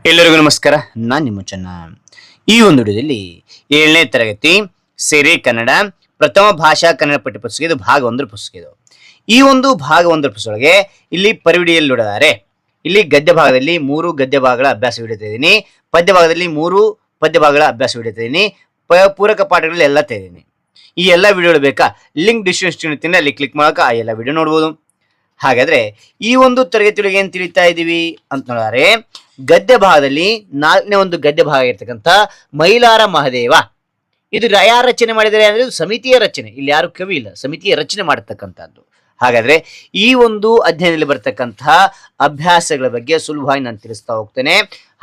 ಎಲ್ಲರಿಗೂ ನಮಸ್ಕಾರ. ನಾನು ನಿಮ್ಮ ಚೆನ್ನ. ಈ ಒಂದು ವಿಡಿಯೋದಲ್ಲಿ 7ನೇ ತರಗತಿ ಸೇರಿ ಕನ್ನಡ ಪ್ರಥಮ ಭಾಷಾ ಕನ್ನಡ ಪಠ್ಯಪುಸ್ತಕ ಇದು ಭಾಗ 1 ಪುಸ್ತಕ. ಇದು ಈ ಒಂದು ಭಾಗ 1 ಪುಸ್ತಕದೊಳಗೆ ಇಲ್ಲಿ ಪರಿವಿಡಿಯಲ್ಲಿ ನೋಡಿದ್ದಾರೆ. ಇಲ್ಲಿ ಗದ್ಯ ಭಾಗದಲ್ಲಿ 3 ಗದ್ಯ ಭಾಗಗಳ ಅಭ್ಯಾಸ ವಿಡಿಯೋ ಇದ್ದೀನಿ, ಪದ್ಯ ಭಾಗದಲ್ಲಿ 3 ಪದ್ಯ ಭಾಗಗಳ ಅಭ್ಯಾಸ ವಿಡಿಯೋ ಇದ್ದೀನಿ, ಪೂರಕ ಪಾಠಗಳಲ್ಲಿ ಎಲ್ಲ ತೆಗೆದಿದ್ದೀನಿ. ಈ ಎಲ್ಲ ವಿಡಿಯೋಗಳು ಬೇಕಾ ಲಿಂಕ್ ಡಿಸ್ಕ್ರಿಪ್ಷನ್ ಅಲ್ಲಿ ಕ್ಲಿಕ್ ಮಾಡಕ ಆ ಎಲ್ಲ ವಿಡಿಯೋ ನೋಡ್ಬೋದು. ಹಾಗಾದ್ರೆ ಈ ಒಂದು ತರಗತಿಯೊಳಗೆ ಏನ್ ತಿಳಿತಾ ಇದೀವಿ ಅಂತ ನೋಡಿದ್ರೆ, ಗದ್ಯ ಭಾಗದಲ್ಲಿ 4ನೇ ಒಂದು ಗದ್ಯ ಭಾಗ ಇರ್ತಕ್ಕಂಥ ಮೈಲಾರ ಮಹದೇವ, ಇದು ಯಾರು ರಚನೆ ಮಾಡಿದ್ದಾರೆ ಅಂದ್ರೆ ಇದು ಸಮಿತಿಯ ರಚನೆ. ಇಲ್ಲಿ ಯಾರು ಕವಿ ಇಲ್ಲ, ಸಮಿತಿಯ ರಚನೆ ಮಾಡತಕ್ಕಂಥದ್ದು. ಹಾಗಾದ್ರೆ ಈ ಒಂದು ಅಧ್ಯಯನದಲ್ಲಿ ಬರ್ತಕ್ಕಂತಹ ಅಭ್ಯಾಸಗಳ ಬಗ್ಗೆ ಸುಲಭವಾಗಿ ನಾನು ತಿಳಿಸ್ತಾ ಹೋಗ್ತೇನೆ.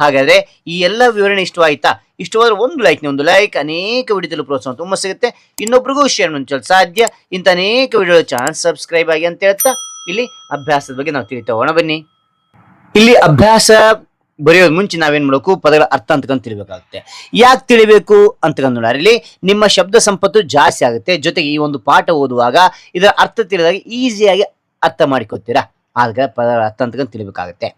ಹಾಗಾದ್ರೆ ಈ ಎಲ್ಲ ವಿವರಣೆ ಇಷ್ಟವಾಯ್ತಾ? ಇಷ್ಟವಾದ್ರೆ ಒಂದು ಲೈಕ್ ಅನೇಕ ವಿಡಿಯೋದಲ್ಲಿ ಪ್ರೋತ್ಸಾಹ ತುಂಬಾ ಸಿಗುತ್ತೆ. ಇನ್ನೊಬ್ರಿಗೂ ಶೇರ್ ಮಾಡಲು ಸಾಧ್ಯ. ಇಂಥ ಅನೇಕ ವಿಡಿಯೋ ಚಾನಲ್ ಸಬ್ಸ್ಕ್ರೈಬ್ ಆಗಿ ಅಂತ ಹೇಳ್ತಾ ಇಲ್ಲಿ ಅಭ್ಯಾಸದ ಬಗ್ಗೆ ನಾವು ತಿಳಿತಾ ಹೋಗೋಣ ಬನ್ನಿ. ಇಲ್ಲಿ ಅಭ್ಯಾಸ ಬರೆಯೋದು ಮುಂಚೆ ನಾವೇನ್ ಮಾಡಬೇಕು, ಪದಗಳ ಅರ್ಥ ಅಂತಕ್ಕಂತ ತಿಳಿಬೇಕಾಗುತ್ತೆ. ಯಾಕೆ ತಿಳಿಬೇಕು ಅಂತಕ್ಕಂತ ನೋಡ್ರಿ, ಇಲ್ಲಿ ನಿಮ್ಮ ಶಬ್ದ ಸಂಪತ್ತು ಜಾಸ್ತಿ ಆಗುತ್ತೆ. ಜೊತೆಗೆ ಈ ಒಂದು ಪಾಠ ಓದುವಾಗ ಇದರ ಅರ್ಥ ತಿಳಿದಾಗ ಈಸಿಯಾಗಿ ಅರ್ಥ ಮಾಡಿಕೊತೀರಾ. ಆಗ ಪದಗಳ ಅರ್ಥ ಅಂತಕ್ಕಂತ ತಿಳಿಬೇಕಾಗುತ್ತೆ.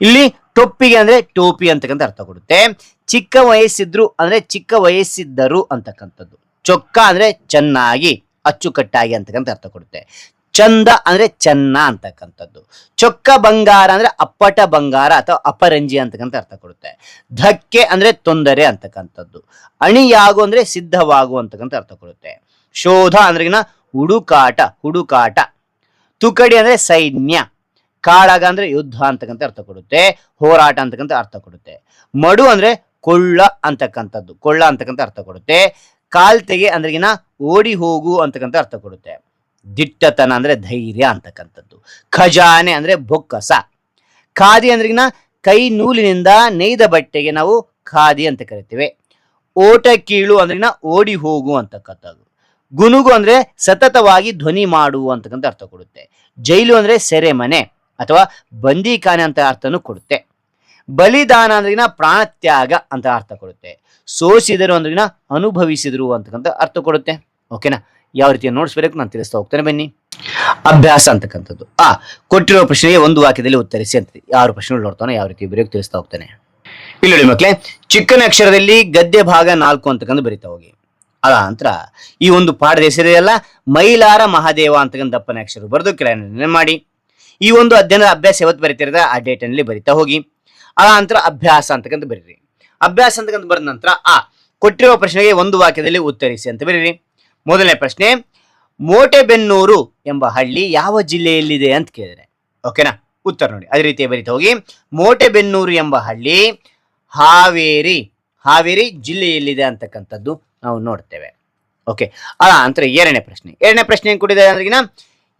ಇಲ್ಲಿ ಟೊಪ್ಪಿಗೆ ಅಂದ್ರೆ ಟೋಪಿ ಅಂತಕ್ಕಂಥ ಅರ್ಥ ಕೊಡುತ್ತೆ. ಚಿಕ್ಕ ವಯಸ್ಸಿದ್ರು ಅಂದ್ರೆ ಚಿಕ್ಕ ವಯಸ್ಸಿದ್ದರು ಅಂತಕ್ಕಂಥದ್ದು. ಚೊಕ್ಕ ಅಂದ್ರೆ ಚೆನ್ನಾಗಿ ಅಚ್ಚುಕಟ್ಟಾಗಿ ಅಂತಕ್ಕಂಥ ಅರ್ಥ ಕೊಡುತ್ತೆ. ಚಂದ ಅಂದ್ರೆ ಚೆನ್ನ ಅಂತಕ್ಕಂಥದ್ದು. ಚೊಕ್ಕ ಬಂಗಾರ ಅಂದ್ರೆ ಅಪ್ಪಟ ಬಂಗಾರ ಅಥವಾ ಅಪರಂಜಿ ಅಂತಕ್ಕಂಥ ಅರ್ಥ ಕೊಡುತ್ತೆ. ಧಕ್ಕೆ ಅಂದ್ರೆ ತೊಂದರೆ ಅಂತಕ್ಕಂಥದ್ದು. ಅಣಿಯಾಗು ಅಂದ್ರೆ ಸಿದ್ಧವಾಗು ಅಂತಕ್ಕಂಥ ಅರ್ಥ ಕೊಡುತ್ತೆ. ಶೋಧ ಅಂದ್ರೆ ಹುಡುಕಾಟ. ತುಕಡಿ ಅಂದ್ರೆ ಸೈನ್ಯ. ಕಾಳಗ ಅಂದ್ರೆ ಯುದ್ಧ ಅಂತಕ್ಕಂಥ ಅರ್ಥ ಕೊಡುತ್ತೆ. ಹೋರಾಟ ಅಂತಕ್ಕಂಥ ಅರ್ಥ ಕೊಡುತ್ತೆ. ಮಡು ಅಂದ್ರೆ ಕೊಳ್ಳ ಅಂತಕ್ಕಂಥ ಅರ್ಥ ಕೊಡುತ್ತೆ. ಕಾಲ್ತೆಗೆ ಅಂದ್ರೆಗಿನ ಓಡಿ ಹೋಗು ಅಂತಕ್ಕಂಥ ಅರ್ಥ ಕೊಡುತ್ತೆ. ದಿಟ್ಟತನ ಅಂದ್ರೆ ಧೈರ್ಯ ಅಂತಕ್ಕಂಥದ್ದು. ಖಜಾನೆ ಅಂದ್ರೆ ಬೊಕ್ಕಸ. ಖಾದಿ ಅಂದ್ರೆಗಿನ ಕೈ ನೂಲಿನಿಂದ ನೇಯ್ದ ಬಟ್ಟೆಗೆ ನಾವು ಖಾದಿ ಅಂತ ಕರಿತೇವೆ. ಓಟ ಕೀಳು ಅಂದ್ರೆಗಿನ ಓಡಿ ಹೋಗು ಅಂತಕ್ಕಂಥದ್ದು. ಗುನುಗು ಅಂದ್ರೆ ಸತತವಾಗಿ ಧ್ವನಿ ಮಾಡುವ ಅಂತಕ್ಕಂಥ ಅರ್ಥ ಕೊಡುತ್ತೆ. ಜೈಲು ಅಂದ್ರೆ ಸೆರೆಮನೆ ಅಥವಾ ಬಂದಿಖಾನೆ ಅಂತ ಅರ್ಥನೂ ಕೊಡುತ್ತೆ. ಬಲಿದಾನ ಅಂದ್ರೆಗಿನ ಪ್ರಾಣತ್ಯಾಗ ಅಂತ ಅರ್ಥ ಕೊಡುತ್ತೆ. ಸೋಸಿದರು ಅಂದ್ರೆಗಿನ ಅನುಭವಿಸಿದರು ಅಂತಕ್ಕಂಥ ಅರ್ಥ ಕೊಡುತ್ತೆ. ಓಕೆನಾ? ಯಾವ ರೀತಿ ನೋಟ್ಸ್ ಬರೆಯಕ್ಕೆ ನಾನು ತಿಳಿಸ್ತಾ ಹೋಗ್ತೇನೆ ಬನ್ನಿ. ಅಭ್ಯಾಸ ಅಂತಕ್ಕಂಥದ್ದು ಕೊಟ್ಟಿರುವ ಪ್ರಶ್ನೆಗೆ ಒಂದು ವಾಕ್ಯದಲ್ಲಿ ಉತ್ತರಿಸಿ ಅಂತ 6 ಪ್ರಶ್ನೆಗಳು ನೋಡ್ತಾನೆ, ಯಾವ ರೀತಿ ಬರೆಯೋಕೆ ತಿಳಿಸ್ತಾ ಹೋಗ್ತೇನೆ. ಇಲ್ಲಿ ನೋಡಿ ಮಕ್ಕಳೇ, ಚಿಕ್ಕನ ಅಕ್ಷರದಲ್ಲಿ ಗದ್ಯ ಭಾಗ 4 ಅಂತಕ್ಕಂಥ ಬರಿತಾ ಹೋಗಿ. ಅದ ನಂತರ ಈ ಒಂದು ಪಾಠದ ಹೆಸರಿದೆಯಲ್ಲ, ಮೈಲಾರ ಮಹಾದೇವ ಅಂತಕ್ಕಂಥ ದಪ್ಪನ ಅಕ್ಷರ ಬರೆದು ಕೆಳಗೆ ಮಾಡಿ. ಈ ಒಂದು ಅಧ್ಯಯನದ ಅಭ್ಯಾಸ ಯಾವತ್ತು ಬರೀತಿರದ ಆ ಡೇಟ್ ನಲ್ಲಿ ಬರಿತಾ ಹೋಗಿ. ಅದ ನಂತರ ಅಭ್ಯಾಸ ಅಂತಕ್ಕಂಥ ಬರೀರಿ. ಅಭ್ಯಾಸ ಅಂತಕ್ಕಂಥ ಬರೆದ ನಂತರ ಕೊಟ್ಟಿರುವ ಪ್ರಶ್ನೆಗೆ ಒಂದು ವಾಕ್ಯದಲ್ಲಿ ಉತ್ತರಿಸಿ ಅಂತ ಬರೀರಿ. ಮೊದಲನೇ ಪ್ರಶ್ನೆ, ಮೋಟೆಬೆನ್ನೂರು ಎಂಬ ಹಳ್ಳಿ ಯಾವ ಜಿಲ್ಲೆಯಲ್ಲಿದೆ ಅಂತ ಕೇಳಿದರೆ. ಓಕೆನಾ? ಉತ್ತರ ನೋಡಿ ಅದೇ ರೀತಿ ಬರೀತಾ ಹೋಗಿ. ಮೋಟೆಬೆನ್ನೂರು ಎಂಬ ಹಳ್ಳಿ ಹಾವೇರಿ ಜಿಲ್ಲೆಯಲ್ಲಿದೆ ಅಂತಕ್ಕಂಥದ್ದು ನಾವು ನೋಡ್ತೇವೆ. ಓಕೆ, ನಂತರ ಎರಡನೇ ಪ್ರಶ್ನೆ ಏನ್ ಕೊಟ್ಟಿದ್ದಾರೆ ಅಂದ್ರಿಗಿನ,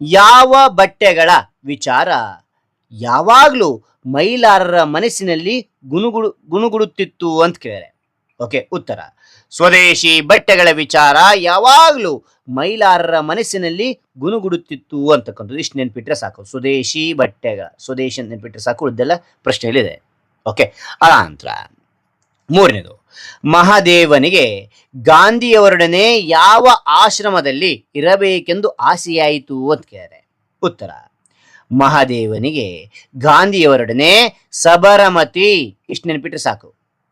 ಯಾವ ಬಟ್ಟೆಗಳ ವಿಚಾರ ಯಾವಾಗ್ಲೂ ಮೈಲಾರರ ಮನಸ್ಸಿನಲ್ಲಿ ಗುನುಗುಡುತ್ತಿತ್ತು ಅಂತ ಕೇಳಿದರೆ. ಓಕೆ, ಉತ್ತರ ಸ್ವದೇಶಿ ಬಟ್ಟೆಗಳ ವಿಚಾರ ಯಾವಾಗ್ಲೂ ಮೈಲಾರರ ಮನಸ್ಸಿನಲ್ಲಿ ಗುನುಗುಡುತ್ತಿತ್ತು ಅಂತಕ್ಕಂಥದ್ದು. ಇಷ್ಟು ನೆನ್ಪಿಟ್ರೆ ಸಾಕು. ಸ್ವದೇಶಿ ನೆನ್ಪಿಟ್ರೆ ಸಾಕು, ಉಳಿದೆಲ್ಲ ಪ್ರಶ್ನೆಯಲ್ಲಿದೆ. ಓಕೆ, ನಂತರ ಮೂರನೇದು, ಮಹಾದೇವನಿಗೆ ಗಾಂಧಿಯವರೊಡನೆ ಯಾವ ಆಶ್ರಮದಲ್ಲಿ ಇರಬೇಕೆಂದು ಆಸೆಯಾಯಿತು ಅಂತ ಕೇಳಿದರೆ. ಉತ್ತರ, ಮಹಾದೇವನಿಗೆ ಗಾಂಧಿಯವರೊಡನೆ ಸಬರಮತಿ, ಇಷ್ಟು ನೆನ್ಪಿಟ್ರೆ ಸಾಕು,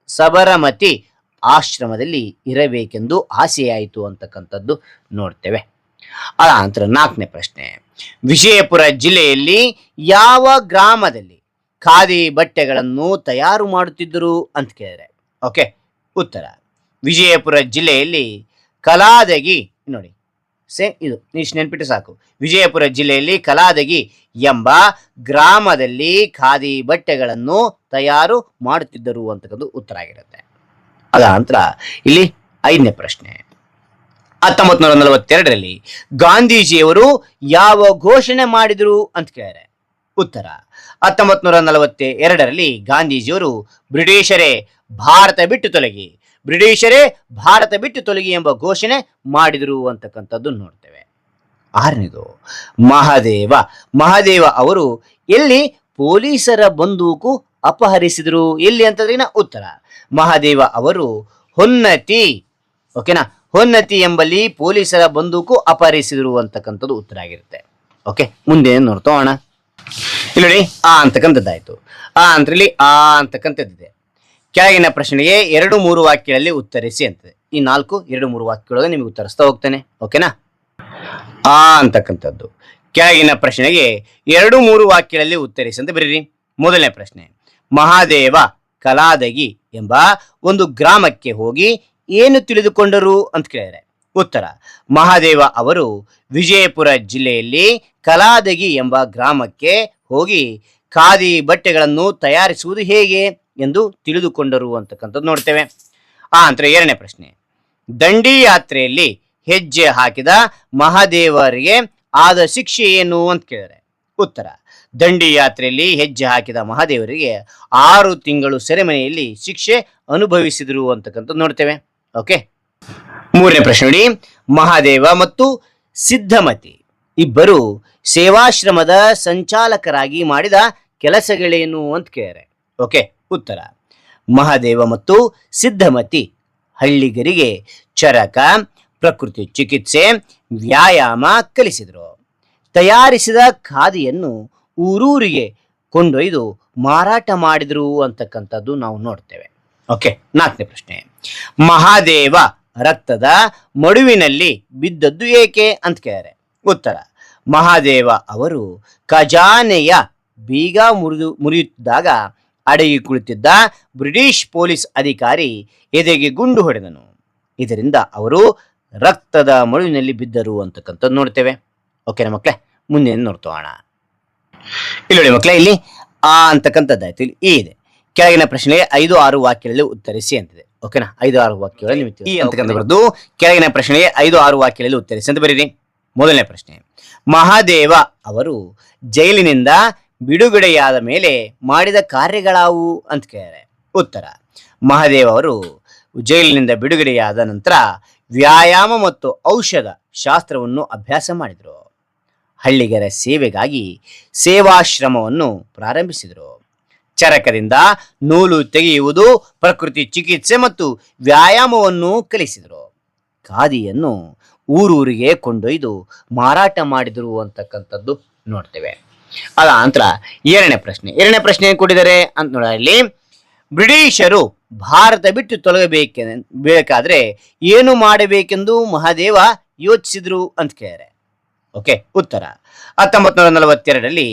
ಸಬರಮತಿ ಆಶ್ರಮದಲ್ಲಿ ಇರಬೇಕೆಂದು ಆಸೆಯಾಯಿತು ಅಂತಕ್ಕಂಥದ್ದು ನೋಡ್ತೇವೆ. ನಂತರ 4ನೇ ಪ್ರಶ್ನೆ, ವಿಜಯಪುರ ಜಿಲ್ಲೆಯಲ್ಲಿ ಯಾವ ಗ್ರಾಮದಲ್ಲಿ ಖಾದಿ ಬಟ್ಟೆಗಳನ್ನು ತಯಾರು ಮಾಡುತ್ತಿದ್ದರು ಅಂತ ಕೇಳಿದರೆ. ಓಕೆ, ಉತ್ತರ, ವಿಜಯಪುರ ಜಿಲ್ಲೆಯಲ್ಲಿ ಕಲಾದಗಿ, ನೋಡಿ ಇದು ಇಷ್ಟು ನೆನ್ಪಿಟ್ಟು ಸಾಕು, ವಿಜಯಪುರ ಜಿಲ್ಲೆಯಲ್ಲಿ ಕಲಾದಗಿ ಎಂಬ ಗ್ರಾಮದಲ್ಲಿ ಖಾದಿ ಬಟ್ಟೆಗಳನ್ನು ತಯಾರು ಮಾಡುತ್ತಿದ್ದರು ಅಂತಕ್ಕಂಥದ್ದು ಉತ್ತರ ಆಗಿರುತ್ತೆ. ಅದ ನಂತರ ಇಲ್ಲಿ 5ನೇ ಪ್ರಶ್ನೆ, 1942ರಲ್ಲಿ ಗಾಂಧೀಜಿಯವರು ಯಾವ ಘೋಷಣೆ ಮಾಡಿದರು ಅಂತ ಕೇಳಿದರೆ. ಉತ್ತರ, 1942ರಲ್ಲಿ ಗಾಂಧೀಜಿಯವರು ಬ್ರಿಟಿಷರೇ ಭಾರತ ಬಿಟ್ಟು ತೊಲಗಿ ಎಂಬ ಘೋಷಣೆ ಮಾಡಿದರು ಅಂತಕ್ಕಂಥದ್ದು ನೋಡ್ತೇವೆ. 6ನೇದು, ಮಹಾದೇವ ಅವರು ಎಲ್ಲಿ ಪೊಲೀಸರ ಬಂದೂಕು ಅಪಹರಿಸಿದರು, ಎಲ್ಲಿ ಅಂತಂದ್ರೆ ಉತ್ತರ, ಮಹಾದೇವ ಅವರು ಹೊನ್ನತಿ, ಓಕೆನಾ, ಹೊನ್ನತಿ ಎಂಬಲ್ಲಿ ಪೊಲೀಸರ ಬಂದೂಕು ಅಪಹರಿಸಿದರು ಅಂತಕ್ಕಂಥದ್ದು ಉತ್ತರ ಆಗಿರುತ್ತೆ. ಓಕೆ, ಮುಂದೆ ನೋಡ್ತಾ ಹೋಗೋಣ. ಇಲ್ಲಿ ನೋಡಿ ಅಂತಕ್ಕಂಥದ್ದಾಯ್ತು. ಅಂತರಲ್ಲಿ ಅಂತಕ್ಕಂಥದ್ದಿದೆ. ಕೆಳಗಿನ ಪ್ರಶ್ನೆಗೆ 2-3 ವಾಕ್ಯಗಳಲ್ಲಿ ಉತ್ತರಿಸಿ ಅಂತದೆ. ಈ 4 2-3 ವಾಕ್ಯದೊಳಗೆ ನಿಮಗೆ ಉತ್ತರಿಸ್ತಾ ಹೋಗ್ತೇನೆ. ಓಕೆನಾ? ಆ ಅಂತಕ್ಕಂಥದ್ದು ಕೆಳಗಿನ ಪ್ರಶ್ನೆಗೆ 2-3 ವಾಕ್ಯಗಳಲ್ಲಿ ಉತ್ತರಿಸಿ ಅಂತ ಬರೀರಿ. ಮೊದಲನೇ ಪ್ರಶ್ನೆ, ಮಹಾದೇವ ಕಲಾದಗಿ ಎಂಬ ಒಂದು ಗ್ರಾಮಕ್ಕೆ ಹೋಗಿ ಏನು ತಿಳಿದುಕೊಂಡರು ಅಂತ ಕೇಳಿದರೆ ಉತ್ತರ, ಮಹಾದೇವ ಅವರು ವಿಜಯಪುರ ಜಿಲ್ಲೆಯಲ್ಲಿ ಕಲಾದಗಿ ಎಂಬ ಗ್ರಾಮಕ್ಕೆ ಹೋಗಿ ಖಾದಿ ಬಟ್ಟೆಗಳನ್ನು ತಯಾರಿಸುವುದು ಹೇಗೆ ಎಂದು ತಿಳಿದುಕೊಂಡರು ಅಂತಕ್ಕಂಥದ್ದು ನೋಡ್ತೇವೆ. ನಂತರ ಎರಡನೇ ಪ್ರಶ್ನೆ, ದಂಡಿ ಯಾತ್ರೆಯಲ್ಲಿ ಹೆಜ್ಜೆ ಹಾಕಿದ ಮಹಾದೇವರಿಗೆ ಆದ ಶಿಕ್ಷೆ ಏನು ಅಂತ ಕೇಳಿದರೆ ಉತ್ತರ, ದಂಡಿ ಯಾತ್ರೆಯಲ್ಲಿ ಹೆಜ್ಜೆ ಹಾಕಿದ ಮಹಾದೇವರಿಗೆ 6 ತಿಂಗಳು ಸೆರೆಮನೆಯಲ್ಲಿ ಶಿಕ್ಷೆ ಅನುಭವಿಸಿದರು ಅಂತಕ್ಕಂಥದ್ದು ನೋಡ್ತೇವೆ. ಓಕೆ, ಮೂರನೇ ಪ್ರಶ್ನೆ ನೋಡಿ, ಮಹಾದೇವ ಮತ್ತು ಸಿದ್ಧಮತಿ ಇಬ್ಬರು ಸೇವಾಶ್ರಮದ ಸಂಚಾಲಕರಾಗಿ ಮಾಡಿದ ಕೆಲಸಗಳೇನು ಅಂತ ಕೇಳಿದರೆ ಓಕೆ, ಉತ್ತರ, ಮಹಾದೇವ ಮತ್ತು ಸಿದ್ಧಮತಿ ಹಳ್ಳಿಗರಿಗೆ ಚರಕ, ಪ್ರಕೃತಿ ಚಿಕಿತ್ಸೆ, ವ್ಯಾಯಾಮ ಕಲಿಸಿದರು. ತಯಾರಿಸಿದ ಖಾದಿಯನ್ನು ಊರೂರಿಗೆ ಕೊಂಡೊಯ್ದು ಮಾರಾಟ ಮಾಡಿದ್ರು ಅಂತಕ್ಕಂಥದ್ದು ನಾವು ನೋಡ್ತೇವೆ. ಓಕೆ, ನಾಲ್ಕನೇ ಪ್ರಶ್ನೆ, ಮಹಾದೇವ ರಕ್ತದ ಮಡುವಿನಲ್ಲಿ ಬಿದ್ದದ್ದು ಏಕೆ ಅಂತ ಕೇಳಿದರೆ ಉತ್ತರ, ಮಹಾದೇವ ಅವರು ಖಜಾನೆಯ ಬೀಗ ಮುರಿಯುತ್ತಿದ್ದಾಗ ಅಡಗಿ ಕುಳಿತಿದ್ದ ಬ್ರಿಟಿಷ್ ಪೊಲೀಸ್ ಅಧಿಕಾರಿ ಎದೆಗೆ ಗುಂಡು ಹೊಡೆದನು. ಇದರಿಂದ ಅವರು ರಕ್ತದ ಮಡುವಿನಲ್ಲಿ ಬಿದ್ದರು ಅಂತಕ್ಕಂಥದ್ದು ನೋಡ್ತೇವೆ. ಓಕೆನಾ ಮಕ್ಕಳೇ? ಮುಂದೆ ನೋಡ್ತೋಣ. ಇಲ್ಲಿ ನೋಡಿ ಮಕ್ಕಳೇ, ಇಲ್ಲಿ ಅಂತಕ್ಕಂಥದ್ದಾಯ್ತು. ಇಲ್ಲಿ ಇದೆ. ಕೆಳಗಿನ ಪ್ರಶ್ನೆಗೆ 5-6 ವಾಕ್ಯಗಳಲ್ಲಿ ಉತ್ತರಿಸಿ ಅಂತಿದೆ. ಓಕೆನಾ? 5-6 ವಾಕ್ಯಗಳಲ್ಲಿ ಅಂತಕ್ಕಂಥ ಬರೆದು ಕೆಳಗಿನ ಪ್ರಶ್ನೆಗೆ 5-6 ವಾಕ್ಯಗಳಲ್ಲಿ ಉತ್ತರಿಸಿ ಅಂತ ಬರೀರಿ. ಮೊದಲನೇ ಪ್ರಶ್ನೆ, ಮಹಾದೇವ ಅವರು ಜೈಲಿನಿಂದ ಬಿಡುಗಡೆಯಾದ ಮೇಲೆ ಮಾಡಿದ ಕಾರ್ಯಗಳಾವು ಅಂತ ಕೇಳಿದರೆ ಉತ್ತರ, ಮಹಾದೇವ ಅವರು ಜೈಲಿನಿಂದ ಬಿಡುಗಡೆಯಾದ ನಂತರ ವ್ಯಾಯಾಮ ಮತ್ತು ಔಷಧ ಶಾಸ್ತ್ರವನ್ನು ಅಭ್ಯಾಸ ಮಾಡಿದರು. ಹಳ್ಳಿಗರ ಸೇವೆಗಾಗಿ ಸೇವಾಶ್ರಮವನ್ನು ಪ್ರಾರಂಭಿಸಿದರು. ಚರಕದಿಂದ ನೂಲು ತೆಗೆಯುವುದು, ಪ್ರಕೃತಿ ಚಿಕಿತ್ಸೆ ಮತ್ತು ವ್ಯಾಯಾಮವನ್ನು ಕಲಿಸಿದರು. ಖಾದಿಯನ್ನು ಊರೂರಿಗೆ ಕೊಂಡೊಯ್ದು ಮಾರಾಟ ಮಾಡಿದರು ಅಂತಕ್ಕಂಥದ್ದು ನೋಡ್ತೇವೆ. ಅದ ನಂತರ ಎರಡನೇ ಪ್ರಶ್ನೆ ಏನು ಕೊಟ್ಟಿದ್ದಾರೆ ಅಂತ ನೋಡಲಿ, ಬ್ರಿಟಿಷರು ಭಾರತ ಬಿಟ್ಟು ತೊಲಗಬೇಕಾದ್ರೆ ಏನು ಮಾಡಬೇಕೆಂದು ಮಹಾದೇವ ಯೋಚಿಸಿದ್ರು ಅಂತ ಕೇಳಿದರೆ ಓಕೆ, ಉತ್ತರ, 1942ರಲ್ಲಿ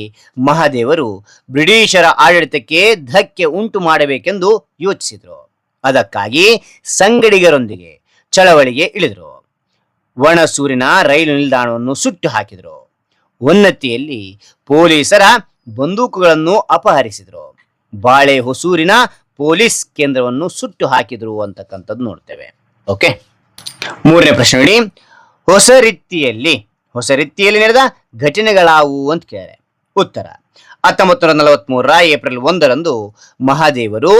ಮಹಾದೇವರು ಬ್ರಿಟಿಷರ ಆಡಳಿತಕ್ಕೆ ಧಕ್ಕೆ ಉಂಟು ಮಾಡಬೇಕೆಂದು ಯೋಚಿಸಿದರು. ಅದಕ್ಕಾಗಿ ಸಂಗಡಿಗರೊಂದಿಗೆ ಚಳವಳಿಗೆ ಇಳಿದರು. ಒಣಸೂರಿನ ರೈಲು ನಿಲ್ದಾಣವನ್ನು ಸುಟ್ಟು ಹಾಕಿದರು. ಉನ್ನತಿಯಲ್ಲಿ ಪೊಲೀಸರ ಬಂದೂಕುಗಳನ್ನು ಅಪಹರಿಸಿದರು. ಬಾಳೆ ಹೊಸೂರಿನ ಪೊಲೀಸ್ ಕೇಂದ್ರವನ್ನು ಸುಟ್ಟು ಹಾಕಿದರು ಅಂತಕ್ಕಂಥದ್ದು ನೋಡ್ತೇವೆ. ಓಕೆ, ಮೂರನೇ ಪ್ರಶ್ನೆ ನೋಡಿ, ಹೊಸ ರೀತಿಯಲ್ಲಿ ನಡೆದ ಘಟನೆಗಳಾವು ಅಂತ ಕೇಳಿದರೆ ಉತ್ತರ, 1943ರ ಏಪ್ರಿಲ್ 1ರಂದು ಮಹಾದೇವರು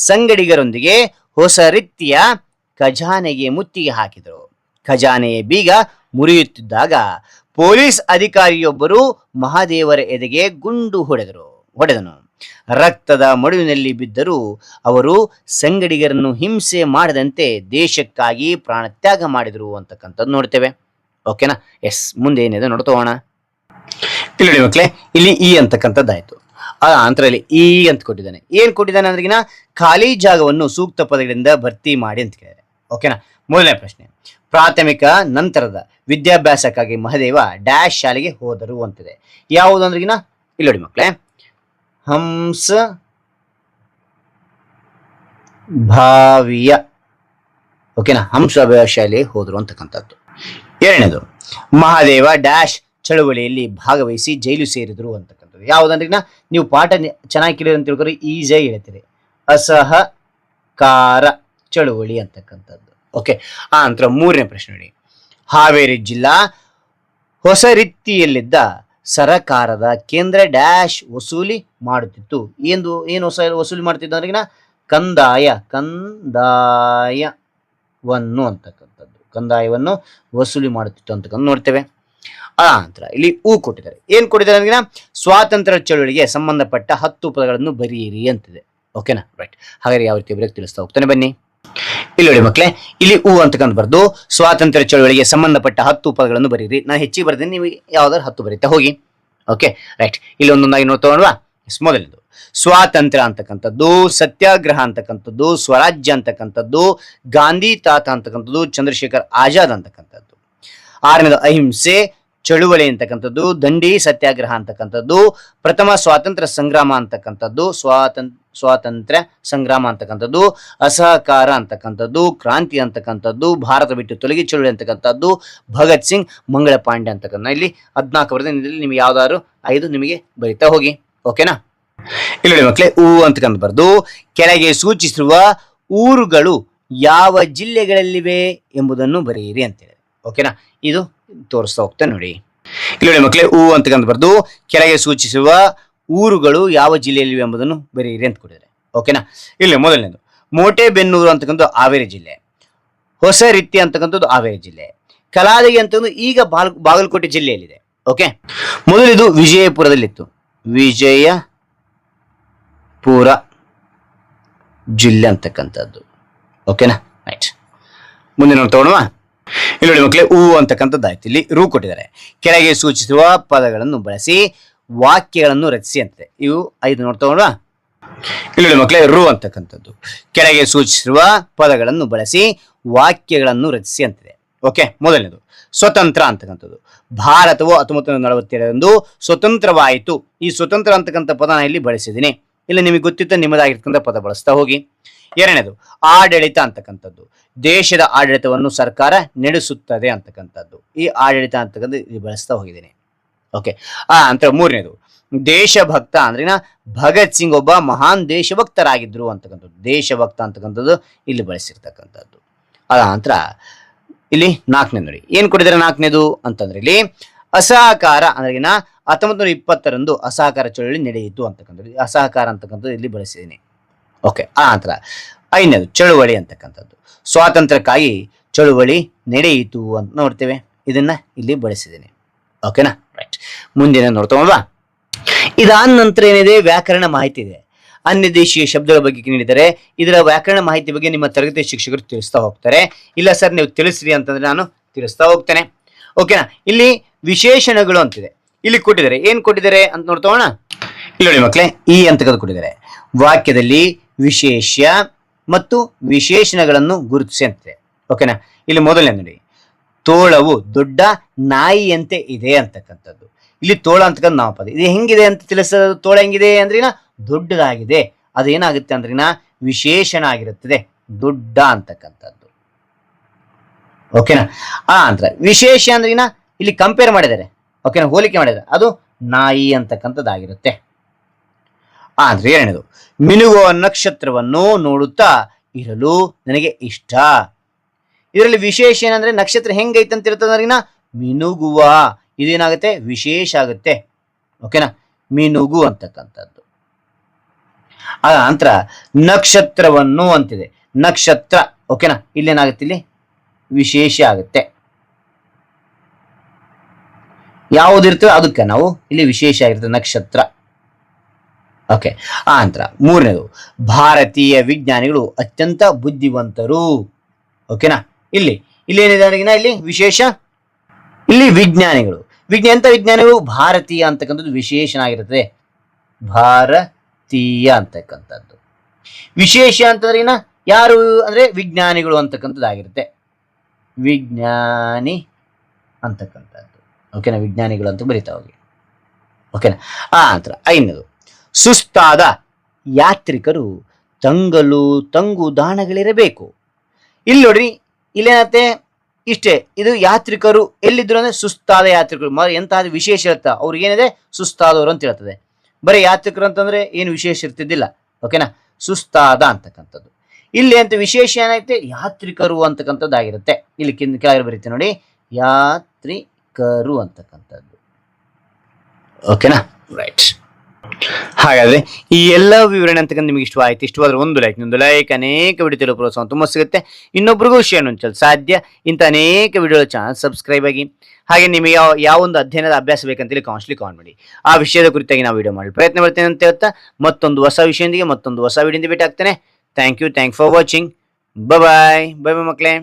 ಸಂಗಡಿಗರೊಂದಿಗೆ ಹೊಸ ರೀತಿಯ ಖಜಾನೆಗೆ ಮುತ್ತಿಗೆ ಹಾಕಿದರು. ಖಜಾನೆಯ ಬೀಗ ಮುರಿಯುತ್ತಿದ್ದಾಗ ಪೊಲೀಸ್ ಅಧಿಕಾರಿಯೊಬ್ಬರು ಮಹಾದೇವರ ಎದೆಗೆ ಗುಂಡು ಹೊಡೆದನು. ರಕ್ತದ ಮಡುವಿನಲ್ಲಿ ಬಿದ್ದರೂ ಅವರು ಸಂಗಡಿಗರನ್ನು ಹಿಂಸೆ ಮಾಡದಂತೆ ದೇಶಕ್ಕಾಗಿ ಪ್ರಾಣತ್ಯಾಗ ಮಾಡಿದರು ಅಂತಕ್ಕಂಥದ್ದು ನೋಡ್ತೇವೆ. ಓಕೆನಾ? ಎಸ್, ಮುಂದೆ ಏನಿದೆ ನೋಡ್ತೋಣ. ಇಲ್ಲಿ ನೋಡಿ ಮಕ್ಕಳೇ, ಇಲ್ಲಿ ಈ ಅಂತಕ್ಕಂಥದ್ದಾಯ್ತು. ಅಂತರಲ್ಲಿ ಈ ಅಂತ ಕೊಟ್ಟಿದ್ದಾನೆ. ಏನ್ ಕೊಟ್ಟಿದ್ದಾನೆ ಅಂದ್ರಿಗಿನ ಖಾಲಿ ಜಾಗವನ್ನು ಸೂಕ್ತ ಪದಗಳಿಂದ ಭರ್ತಿ ಮಾಡಿ ಅಂತ ಕೇಳಿದರೆ ಓಕೆನಾ? ಮೊದಲನೇ ಪ್ರಶ್ನೆ, ಪ್ರಾಥಮಿಕ ನಂತರದ ವಿದ್ಯಾಭ್ಯಾಸಕ್ಕಾಗಿ ಮಹಾದೇವ ಡ್ಯಾಶ್ ಶಾಲೆಗೆ ಹೋದರು ಅಂತಿದೆ. ಯಾವುದು ಅಂದ್ರಿಗಿನ ಇಲ್ಲಿ ನೋಡಿ ಮಕ್ಕಳೇ, ಹಂಸ ಭಾವಿಯ ಓಕೆನಾ, ಹಂಸಭಾವಿಯ ಶಾಲೆಗೆ ಹೋದರು ಅಂತಕ್ಕಂಥದ್ದು. ಎರಡನೇದು, ಮಹಾದೇವ ಡ್ಯಾಶ್ ಚಳುವಳಿಯಲ್ಲಿ ಭಾಗವಹಿಸಿ ಜೈಲು ಸೇರಿದ್ರು ಅಂತಕ್ಕಂಥದ್ದು. ಯಾವುದಂದ್ರಿಗಿನ ನೀವು ಪಾಠ ಚೆನ್ನಾಗಿ ಕೇಳಿದ್ರೆ ಅಂತ ತಿಳ್ಕೊರಿ, ಈಸಿಯಾಗಿ ಹೇಳ್ತೀರಿ. ಅಸಹಕಾರ ಚಳುವಳಿ ಅಂತಕ್ಕಂಥದ್ದು. ಓಕೆ, ನಂತರ ಮೂರನೇ ಪ್ರಶ್ನೆ ನೋಡಿ, ಹಾವೇರಿ ಜಿಲ್ಲಾ ಹೊಸರಿತ್ತಿಯಲ್ಲಿದ್ದ ಸರಕಾರದ ಕೇಂದ್ರ ಡ್ಯಾಶ್ ವಸೂಲಿ ಮಾಡುತ್ತಿತ್ತು. ಏನು ವಸೂಲಿ ಮಾಡ್ತಿದ್ದ ಅಂದ್ರಿಗಿನ ಕಂದಾಯವನ್ನು ವಸೂಲಿ ಮಾಡುತ್ತಿತ್ತು ಅಂತಕ್ಕಂಥ ನೋಡ್ತೇವೆ. ನಂತರ ಇಲ್ಲಿ ಕೊಟ್ಟಿದ್ದಾರೆ. ಏನ್ ಕೊಟ್ಟಿದ್ದಾರೆ ಅಂದ್ರಿಗಿನ ಸ್ವಾತಂತ್ರ್ಯ ಚಳುವಳಿಗೆ ಸಂಬಂಧಪಟ್ಟ 10 ಪದಗಳನ್ನು ಬರೆಯಿರಿ ಅಂತಿದೆ. ಓಕೆನಾ? ರೈಟ್. ಹಾಗಾದ್ರೆ ಯಾವ ರೀತಿ ಬರೆಯಕ್ಕೆ ತಿಳಿಸ್ತಾ ಹೋಗ್ತಾನೆ ಬನ್ನಿ. ಇಲ್ಲಿ ನೋಡಿ ಮಕ್ಕಳೇ, ಇಲ್ಲಿ ಅಂತಕ್ಕಂಥ ಬರ್ದು ಸ್ವಾತಂತ್ರ್ಯ ಚಳುವಳಿಗೆ ಸಂಬಂಧಪಟ್ಟ 10 ಪದಗಳನ್ನು ಬರೀರಿ. ನಾನು ಹೆಚ್ಚಿಗೆ ಬರ್ತೀನಿ, ನೀವು ಯಾವ್ದಾದ್ರು 10 ಬರೀತಾ ಹೋಗಿ. Okay, right. ಇಲ್ಲಿ ಒಂದೊಂದಾಗಿ ನೋಡ್ತೋಣವಾ. ಮೊದಲನೇದು, ಸ್ವಾತಂತ್ರ್ಯ ಅಂತಕ್ಕಂಥದ್ದು, ಸತ್ಯಾಗ್ರಹ ಅಂತಕ್ಕಂಥದ್ದು, ಸ್ವರಾಜ್ಯ ಅಂತಕ್ಕಂಥದ್ದು, ಗಾಂಧಿ ತಾತ ಅಂತಕ್ಕಂಥದ್ದು, ಚಂದ್ರಶೇಖರ್ ಆಜಾದ್ ಅಂತಕ್ಕಂಥದ್ದು. ಆರನೇದು ಅಹಿಂಸೆ, ಚಳುವಳಿ ಅಂತಕ್ಕಂಥದ್ದು, ದಂಡಿ ಸತ್ಯಾಗ್ರಹ ಅಂತಕ್ಕಂಥದ್ದು, ಪ್ರಥಮ ಸ್ವಾತಂತ್ರ್ಯ ಸಂಗ್ರಾಮ ಅಂತಕ್ಕಂಥದ್ದು, ಸ್ವಾತಂತ್ರ್ಯ ಸಂಗ್ರಾಮ ಅಂತಕ್ಕಂಥದ್ದು, ಅಸಹಕಾರ ಅಂತಕ್ಕಂಥದ್ದು, ಕ್ರಾಂತಿ ಅಂತಕ್ಕಂಥದ್ದು, ಭಾರತ ಬಿಟ್ಟು ತೊಲಗಿ ಚಳುವಳಿ ಅಂತಕ್ಕಂಥದ್ದು, ಭಗತ್ ಸಿಂಗ್, ಮಂಗಳ ಪಾಂಡೆ ಅಂತಕ್ಕಂಥ. ಇಲ್ಲಿ 14 ಬರೆದ ನಿಮ್ಗೆ ಯಾವ್ದಾದ್ರು 5 ನಿಮಗೆ ಬರೀತಾ ಹೋಗಿ. ಓಕೆನಾ? ಇಲ್ಲಿ ಮಕ್ಕಳೇ ಅಂತಕ್ಕಂಥ ಬರೆದು ಕೆಳಗೆ ಸೂಚಿಸಿರುವ ಊರುಗಳು ಯಾವ ಜಿಲ್ಲೆಗಳಲ್ಲಿವೆ ಎಂಬುದನ್ನು ಬರೆಯಿರಿ ಅಂತೇಳಿ. ಓಕೆನಾ? ಇದು ತೋರಿಸ್ತಾ ಹೋಗ್ತೇನೆ ನೋಡಿ. ಇಲ್ಲಿ ಮಕ್ಕಳೇ ಅಂತಕ್ಕಂಥ ಬರೆದು ಕೆಳಗೆ ಸೂಚಿಸುವ ಊರುಗಳು ಯಾವ ಜಿಲ್ಲೆಯಲ್ಲಿವೆ ಎಂಬುದನ್ನು ಬರೆಯಿರಿ ಅಂತ ಕೊಟ್ಟಿದ್ದಾರೆ. ಓಕೆನಾ? ಇಲ್ಲಿ ಮೊದಲನೇದು ಮೋಟೆಬೆನ್ನೂರು ಅಂತಕ್ಕಂಥ ಹಾವೇರಿ ಜಿಲ್ಲೆ, ಹೊಸರಿತ್ತಿ ಅಂತಕ್ಕಂಥದ್ದು ಹಾವೇರಿ ಜಿಲ್ಲೆ, ಕಲಾದಗಿ ಅಂತಂದು ಈಗ ಬಾಗಲಕೋಟೆ ಜಿಲ್ಲೆಯಲ್ಲಿದೆ. ಓಕೆ, ಮೊದಲಿದು ವಿಜಯಪುರದಲ್ಲಿತ್ತು, ವಿಜಯಪುರ ಜಿಲ್ಲೆ ಅಂತಕ್ಕಂಥದ್ದು. ಓಕೆನಾ? ರೈಟ್, ಮುಂದೆ ನೋಡಿ ತಗೊಳ್ಳುವ. ಇಲ್ಲಿ ನೋಡಿ ಮಕ್ಕಳೇ ಅಂತಕ್ಕಂಥದ್ದು ಆಯ್ತು. ಇಲ್ಲಿ ರೂ ಕೊಟ್ಟಿದ್ದಾರೆ. ಕೆಳಗೆ ಸೂಚಿಸುವ ಪದಗಳನ್ನು ಬಳಸಿ ವಾಕ್ಯಗಳನ್ನು ರಚಿಸಿ ಅಂತಿದೆ. ಇವು 5 ನೋಡ್ತಾ ನೋಡುವ. ಇಲ್ಲಿ ನೋಡಿ ಮಕ್ಕಳೇ ರು ಅಂತಕ್ಕಂಥದ್ದು ಕೆಳಗೆ ಸೂಚಿಸಿರುವ ಪದಗಳನ್ನು ಬಳಸಿ ವಾಕ್ಯಗಳನ್ನು ರಚಿಸಿ ಅಂತಿದೆ. ಓಕೆ, ಮೊದಲನೇದು ಸ್ವತಂತ್ರ ಅಂತಕ್ಕಂಥದ್ದು. ಭಾರತವು 1947 ಸ್ವತಂತ್ರವಾಯಿತು. ಈ ಸ್ವತಂತ್ರ ಅಂತಕ್ಕಂಥ ಪದನ ಇಲ್ಲಿ ಬಳಸಿದ್ದೀನಿ. ಇಲ್ಲಿ ನಿಮಗೆ ಗೊತ್ತಿತ್ತ ನಿಮ್ಮದಾಗಿರ್ತಕ್ಕಂಥ ಪದ ಬಳಸ್ತಾ ಹೋಗಿ. ಎರಡನೇದು ಆಡಳಿತ ಅಂತಕ್ಕಂಥದ್ದು. ದೇಶದ ಆಡಳಿತವನ್ನು ಸರ್ಕಾರ ನಡೆಸುತ್ತದೆ ಅಂತಕ್ಕಂಥದ್ದು. ಈ ಆಡಳಿತ ಅಂತಕ್ಕಂಥದ್ದು ಇಲ್ಲಿ ಬಳಸ್ತಾ ಹೋಗಿದ್ದೀನಿ. ಓಕೆ, ಅಂತ ಮೂರನೇದು ದೇಶಭಕ್ತ ಅಂದ್ರಿನ ಭಗತ್ ಸಿಂಗ್ ಒಬ್ಬ ಮಹಾನ್ ದೇಶಭಕ್ತರಾಗಿದ್ರು ಅಂತಕ್ಕಂಥದ್ದು. ದೇಶಭಕ್ತ ಅಂತಕ್ಕಂಥದ್ದು ಇಲ್ಲಿ ಬಳಸಿರ್ತಕ್ಕಂಥದ್ದು. ಅದ ನಂತರ ಇಲ್ಲಿ 4ನೇ ನೋಡಿ ಏನ್ ಕೊಟ್ಟಿದ್ದಾರೆ. 4ನೇದು ಅಂತಂದ್ರೆ ಇಲ್ಲಿ ಅಸಹಕಾರ ಅಂದ್ರಿನ 1920 ಅಸಹಕಾರ ಚಳುವಳಿ ನಡೆಯಿತು ಅಂತಕ್ಕಂಥದ್ದು. ಅಸಹಕಾರ ಅಂತಕ್ಕಂಥದ್ದು ಇಲ್ಲಿ ಬಳಸಿದ್ದೀನಿ. ಓಕೆ, ಆ ನಂತರ 5ನೇದು ಚಳುವಳಿ ಅಂತಕ್ಕಂಥದ್ದು. ಸ್ವಾತಂತ್ರ್ಯಕ್ಕಾಗಿ ಚಳುವಳಿ ನಡೆಯಿತು ಅಂತ ನೋಡ್ತೇವೆ. ಇದನ್ನ ಇಲ್ಲಿ ಬಳಸಿದ್ದೀನಿ. ಓಕೆನಾ? ರೈಟ್, ಮುಂದಿನ ನೋಡ್ತೋಲ್ವಾ. ಇದಾದ ನಂತರ ಏನಿದೆ, ವ್ಯಾಕರಣ ಮಾಹಿತಿ ಇದೆ. ಅನ್ಯ ದೇಶೀಯ ಶಬ್ದಗಳ ಬಗ್ಗೆ ನೀಡಿದರೆ ಇದರ ವ್ಯಾಕರಣ ಮಾಹಿತಿ ಬಗ್ಗೆ ನಿಮ್ಮ ತರಗತಿ ಶಿಕ್ಷಕರು ತಿಳಿಸ್ತಾ ಹೋಗ್ತಾರೆ. ಇಲ್ಲ ಸರ್ ನೀವು ತಿಳಿಸ್ರಿ ಅಂತಂದ್ರೆ ನಾನು ತಿಳಿಸ್ತಾ ಹೋಗ್ತೇನೆ. ಓಕೆನಾ? ಇಲ್ಲಿ ವಿಶೇಷಣಗಳು ಅಂತಿದೆ. ಇಲ್ಲಿ ಕೊಟ್ಟಿದ್ದಾರೆ. ಏನ್ ಕೊಟ್ಟಿದ್ದಾರೆ ಅಂತ ನೋಡ್ತೋಣ. ಇಲ್ಲಿ ನೋಡಿ ಮಕ್ಕಳೇ, ಈ ಅಂತಕ್ಕದ್ದು ಕೊಟ್ಟಿದ್ದಾರೆ. ವಾಕ್ಯದಲ್ಲಿ ವಿಶೇಷ ಮತ್ತು ವಿಶೇಷಣಗಳನ್ನು ಗುರುತಿಸಿ ಅಂತಿದೆ. ಓಕೆನಾ? ಇಲ್ಲಿ ಮೊದಲನೇ ನೋಡಿ, ತೋಳವು ದೊಡ್ಡ ನಾಯಿಯಂತೆ ಇದೆ ಅಂತಕ್ಕಂಥದ್ದು. ಇಲ್ಲಿ ತೋಳ ಅಂತಕ್ಕಂಥ ನಾಮಪದ. ಇದು ಹೆಂಗಿದೆ ಅಂತ ತಿಳಿಸೋದು. ತೋಳ ಹೆಂಗಿದೆ ಅಂದ್ರಿನ ದೊಡ್ಡದಾಗಿದೆ. ಅದೇನಾಗುತ್ತೆ ಅಂದ್ರಿನ ವಿಶೇಷಣ ಆಗಿರುತ್ತದೆ, ದೊಡ್ಡ ಅಂತಕ್ಕಂಥದ್ದು. ಓಕೆನಾ? ಅಂತ ವಿಶೇಷ ಅಂದ್ರಿನ ಇಲ್ಲಿ ಕಂಪೇರ್ ಮಾಡಿದ್ದಾರೆ. ಓಕೆನಾ? ಹೋಲಿಕೆ ಮಾಡಿದ್ದಾರೆ. ಅದು ನಾಯಿ ಅಂತಕ್ಕಂಥದ್ದಾಗಿರುತ್ತೆ. ಅಂದ್ರೆ ಎರಡನೇದು ಮಿನುಗುವ ನಕ್ಷತ್ರವನ್ನು ನೋಡುತ್ತಾ ಇರಲು ನನಗೆ ಇಷ್ಟ. ಇದರಲ್ಲಿ ವಿಶೇಷ ಏನಂದ್ರೆ ನಕ್ಷತ್ರ ಹೆಂಗೈತೆ ಅಂತ ಇರ್ತದ್ರಿನ ಮಿನುಗುವ. ಇದೇನಾಗುತ್ತೆ, ವಿಶೇಷ ಆಗುತ್ತೆ. ಓಕೆನಾ? ಮಿನುಗು ಅಂತಕ್ಕಂಥದ್ದು. ಅದ ನಂತರ ನಕ್ಷತ್ರವನ್ನು ಅಂತಿದೆ. ನಕ್ಷತ್ರ. ಓಕೆನಾ? ಇಲ್ಲೇನಾಗುತ್ತೆ, ಇಲ್ಲಿ ವಿಶೇಷ ಆಗುತ್ತೆ. ಯಾವುದಿರ್ತದೆ ಅದಕ್ಕೆ ನಾವು ಇಲ್ಲಿ ವಿಶೇಷ ಆಗಿರ್ತದೆ, ನಕ್ಷತ್ರ. ಓಕೆ, ಆ ನಂತರ ಮೂರನೇದು ಭಾರತೀಯ ವಿಜ್ಞಾನಿಗಳು ಅತ್ಯಂತ ಬುದ್ಧಿವಂತರು. ಓಕೆನಾ? ಇಲ್ಲಿ ಏನಿದೆ, ಇಲ್ಲಿ ವಿಶೇಷ, ಇಲ್ಲಿ ವಿಜ್ಞಾನಿಗಳು. ವಿಜ್ಞಾನಿಗಳು ಭಾರತೀಯ ಅಂತಕ್ಕಂಥದ್ದು ವಿಶೇಷಣ ಆಗಿರುತ್ತದೆ. ಭಾರತೀಯ ಅಂತಕ್ಕಂಥದ್ದು ವಿಶೇಷ ಅಂತಂದ್ರೆ ಯಾರು ಅಂದ್ರೆ ವಿಜ್ಞಾನಿಗಳು ಅಂತಕ್ಕಂಥದ್ದಾಗಿರುತ್ತೆ. ವಿಜ್ಞಾನಿ ಅಂತಕ್ಕಂಥದ್ದು. ಓಕೆನಾ? ವಿಜ್ಞಾನಿಗಳು ಅಂತ ಬರೀತಾ ಹೋಗಿ. ಓಕೆನಾ? ಆ ನಂತರ 5ನೇದು ಸುಸ್ತಾದ ಯಾತ್ರಿಕರು ತಂಗುದಾಣಗಳಿರಬೇಕು. ಇಲ್ಲಿ ನೋಡ್ರಿ, ಇಲ್ಲೇನತ್ತೆ, ಇಷ್ಟೇ. ಇದು ಯಾತ್ರಿಕರು ಎಲ್ಲಿದ್ರು ಅಂದ್ರೆ ಸುಸ್ತಾದ ಯಾತ್ರಿಕರು. ಎಂತಹ ವಿಶೇಷ ಇರುತ್ತ, ಅವ್ರಿಗೆ ಏನಿದೆ, ಸುಸ್ತಾದವರು ಅಂತ ಹೇಳ್ತದೆ. ಬರೀ ಯಾತ್ರಿಕರು ಅಂತಂದ್ರೆ ಏನು ವಿಶೇಷ ಇರ್ತಿದ್ದಿಲ್ಲ. ಓಕೆನಾ? ಸುಸ್ತಾದ ಅಂತಕ್ಕಂಥದ್ದು. ಇಲ್ಲಿ ಅಂತ ವಿಶೇಷ ಏನೈತೆ, ಯಾತ್ರಿಕರು ಅಂತಕ್ಕಂಥದ್ದಾಗಿರುತ್ತೆ. ಇಲ್ಲಿ ಕೆಳಗೆ ಬರೀತೆ ನೋಡಿ, ಯಾತ್ರಿಕರು ಅಂತಕ್ಕಂಥದ್ದು. ಓಕೆನಾ? ರೈಟ್. ಹಾಗಾದ್ರೆ ಈ ಎಲ್ಲ ವಿವರಣೆ ಅಂತಕ್ಕಂಥ ನಿಮಗೆ ಇಷ್ಟವಾಯ್ತು. ಇಷ್ಟವಾದ್ರೆ ಒಂದು ಲೈಕ್ ಅನೇಕ ವಿಡಿಯೋ ತಿಳಿಯೋ ಪ್ರೋತ್ಸಾಹ ತುಂಬ ಸಿಗುತ್ತೆ. ಇನ್ನೊಬ್ರಿಗೂ ಶೇರ್ ಹಂಚಲು ಸಾಧ್ಯ. ಇಂಥ ಅನೇಕ ವಿಡಿಯೋ ಚಾನಲ್ ಸಬ್ಸ್ಕ್ರೈಬ್ ಆಗಿ. ಹಾಗೆ ನಿಮಗೆ ಯಾವ ಒಂದು ಅಧ್ಯಯನದ ಅಭ್ಯಾಸ ಬೇಕಂತೇಳಿ ಕಾಮೆಂಟ್ ಮಾಡಿ. ಆ ವಿಷಯದ ಕುರಿತಾಗಿ ನಾವು ವಿಡಿಯೋ ಮಾಡಲು ಪ್ರಯತ್ನ ಮಾಡ್ತೇನೆ ಅಂತ ಹೇಳ್ತಾ ಮತ್ತೊಂದು ಹೊಸ ವಿಷಯದೊಂದಿಗೆ ಮತ್ತೊಂದು ಹೊಸ ವಿಡಿಯೋದಿಂದ ಭೇಟಿ ಆಗ್ತೇನೆ. Thank you for watching. Bye ಮಕ್ಕಳೇ.